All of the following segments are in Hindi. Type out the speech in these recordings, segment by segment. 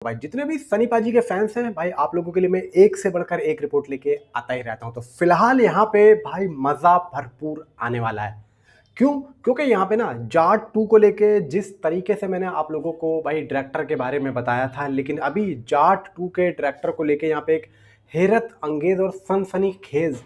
भाई जितने भी सनी पाजी के फैंस हैं भाई, आप लोगों के लिए मैं एक से बढ़कर एक रिपोर्ट लेके आता ही रहता हूं। तो फिलहाल यहाँ पे भाई मजा भरपूर आने वाला है। क्यों? क्योंकि यहाँ पे ना जाट 2 को लेके जिस तरीके से मैंने आप लोगों को भाई डायरेक्टर के बारे में बताया था, लेकिन अभी जाट 2 के डायरेक्टर को लेके यहाँ पे एक हैरत अंगेज और सनसनीखेज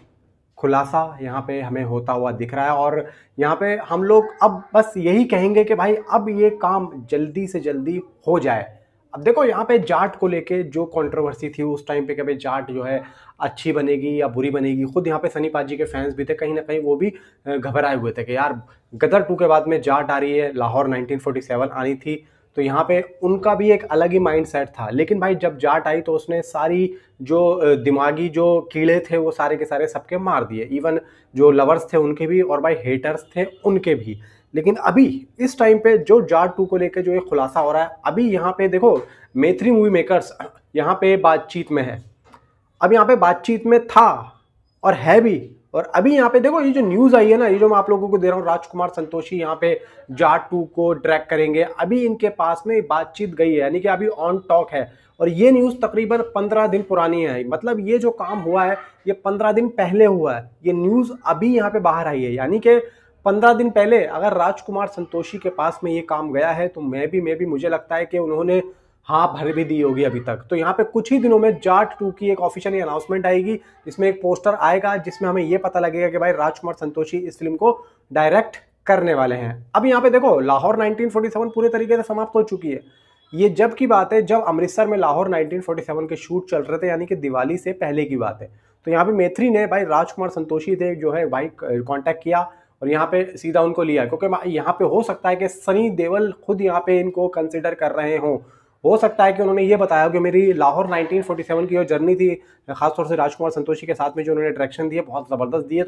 खुलासा यहाँ पे हमें होता हुआ दिख रहा है। और यहाँ पे हम लोग अब बस यही कहेंगे कि भाई अब ये काम जल्दी से जल्दी हो जाए। अब देखो यहाँ पे जाट को लेके जो कंट्रोवर्सी थी उस टाइम पे कि भाई जाट जो है अच्छी बनेगी या बुरी बनेगी, खुद यहाँ पे सनी पाजी के फैंस भी थे, कहीं ना कहीं वो भी घबराए हुए थे कि यार गदर 2 के बाद में जाट आ रही है, लाहौर 1947 आनी थी, तो यहाँ पे उनका भी एक अलग ही माइंड सेट था। लेकिन भाई जब जाट आई तो उसने सारी जो दिमागी जो कीड़े थे वो सारे के सारे सबके मार दिए, इवन जो लवर्स थे उनके भी और भाई हेटर्स थे उनके भी। लेकिन अभी इस टाइम पे जो जाट 2 को लेकर जो एक खुलासा हो रहा है, अभी यहाँ पे देखो मैत्री मूवी मेकर्स यहाँ पे बातचीत में है, अब यहाँ पे बातचीत में था और है भी। और अभी यहाँ पे देखो ये जो न्यूज आई है ना, ये जो मैं आप लोगों को दे रहा हूँ, राजकुमार संतोषी यहाँ पे जाट 2 को ट्रैक करेंगे, अभी इनके पास में बातचीत गई है, यानी कि अभी ऑन टॉक है। और ये न्यूज तकरीबन 15 दिन पुरानी है, मतलब ये जो काम हुआ है ये 15 दिन पहले हुआ है, ये न्यूज अभी यहाँ पे बाहर आई है। यानी कि 15 दिन पहले अगर राजकुमार संतोषी के पास में ये काम गया है तो मैं भी मुझे लगता है कि उन्होंने हाँ भर भी दी होगी अभी तक। तो यहाँ पे कुछ ही दिनों में जाट 2 की एक ऑफिशियल अनाउंसमेंट आएगी, जिसमें एक पोस्टर आएगा जिसमें हमें ये पता लगेगा कि भाई राजकुमार संतोषी इस फिल्म को डायरेक्ट करने वाले हैं। अब यहाँ पे देखो लाहौर 1947 पूरे तरीके से समाप्त हो चुकी है। ये जब की बात है जब अमृतसर में लाहौर 1947 के शूट चल रहे थे, यानी कि दिवाली से पहले की बात है। तो यहाँ पे मैत्री ने भाई राजकुमार संतोषी थे जो है भाई कांटेक्ट किया और यहाँ पे सीधा उनको लिया, क्योंकि यहाँ पे हो सकता है कि सनी देओल खुद यहाँ पे इनको कंसिडर कर रहे हों। हो सकता है कि उन्होंने ये बताया कि मेरी लाहौर 1947 की जो जर्नी थी, खासतौर से राजकुमार संतोषी के साथ में जो उन्होंने डायरेक्शन दिए बहुत ज़बरदस्त दिए।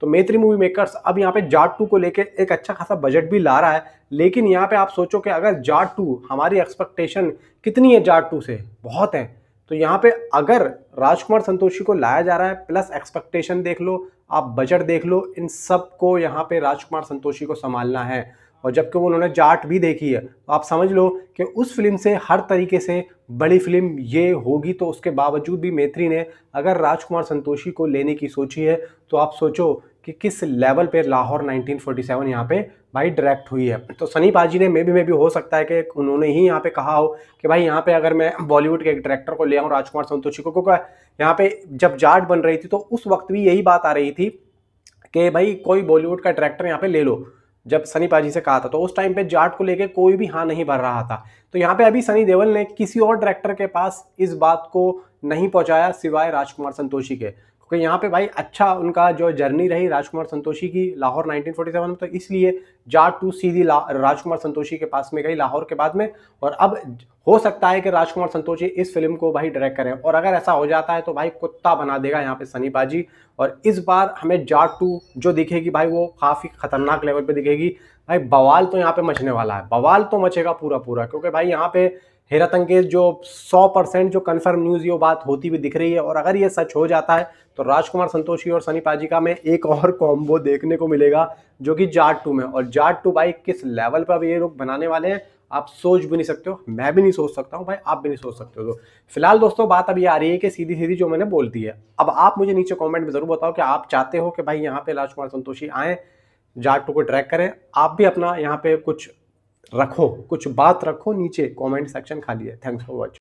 तो मैत्री मूवी मेकर्स अब यहाँ पे जाट 2 को लेके एक अच्छा खासा बजट भी ला रहा है। लेकिन यहाँ पे आप सोचो कि अगर जाट 2, हमारी एक्सपेक्टेशन कितनी है जाट 2 से, बहुत है। तो यहाँ पे अगर राजकुमार संतोषी को लाया जा रहा है, प्लस एक्सपेक्टेशन देख लो, आप बजट देख लो, इन सब को यहाँ पे राजकुमार संतोषी को संभालना है। और जबकि वो उन्होंने जाट भी देखी है, तो आप समझ लो कि उस फिल्म से हर तरीके से बड़ी फिल्म ये होगी। तो उसके बावजूद भी मैत्री ने अगर राजकुमार संतोषी को लेने की सोची है, तो आप सोचो कि किस लेवल पे लाहौर 1947 यहाँ पे भाई डायरेक्ट हुई है। तो सनी पाजी ने मे भी हो सकता है कि उन्होंने ही यहाँ पे कहा हो कि भाई यहाँ पे अगर मैं बॉलीवुड के एक डायरेक्टर को ले आऊँ राजकुमार संतोषी को, क्योंकि यहाँ पे जब जाट बन रही थी तो उस वक्त भी यही बात आ रही थी कि भाई कोई बॉलीवुड का डायरेक्टर यहाँ पे ले लो। जब सनी पाजी से कहा था तो उस टाइम पे जाट को लेके कोई भी हाँ नहीं भर रहा था। तो यहाँ पे अभी सनी देओल ने किसी और डायरेक्टर के पास इस बात को नहीं पहुंचाया सिवाय राजकुमार संतोषी के, क्योंकि यहाँ पे भाई अच्छा उनका जो जर्नी रही राजकुमार संतोषी की लाहौर 1947 में, तो इसलिए जाट 2 सीधी राजकुमार संतोषी के पास में गई लाहौर के बाद में। और अब हो सकता है कि राजकुमार संतोषी इस फिल्म को भाई डायरेक्ट करें, और अगर ऐसा हो जाता है तो भाई कुत्ता बना देगा यहाँ पे सनी पाजी। और इस बार हमें जाट 2 जो दिखेगी भाई वो काफ़ी खतरनाक लेवल पे दिखेगी। भाई बवाल तो यहाँ पे मचने वाला है, बवाल तो मचेगा पूरा पूरा, क्योंकि भाई यहाँ पे हैरत अंगेज जो 100% जो कंफर्म न्यूज़ ये बात होती हुई दिख रही है। और अगर ये सच हो जाता है तो राजकुमार संतोषी और सनी पाजी का में एक और कॉम्बो देखने को मिलेगा जो कि जाट 2 में। और जाट 2 भाई किस लेवल पर अब ये लोग बनाने वाले हैं आप सोच भी नहीं सकते हो, मैं भी नहीं सोच सकता हूँ भाई, आप भी नहीं सोच सकते हो। तो फिलहाल दोस्तों बात अब ये आ रही है कि सीधी सीधी जो मैंने बोल दी है, अब आप मुझे नीचे कमेंट में जरूर बताओ कि आप चाहते हो कि भाई यहाँ पे राजकुमार संतोषी आए, जाट 2 को ट्रैक करें। आप भी अपना यहाँ पे कुछ रखो, कुछ बात रखो, नीचे कमेंट सेक्शन खाली है। Thanks for watching.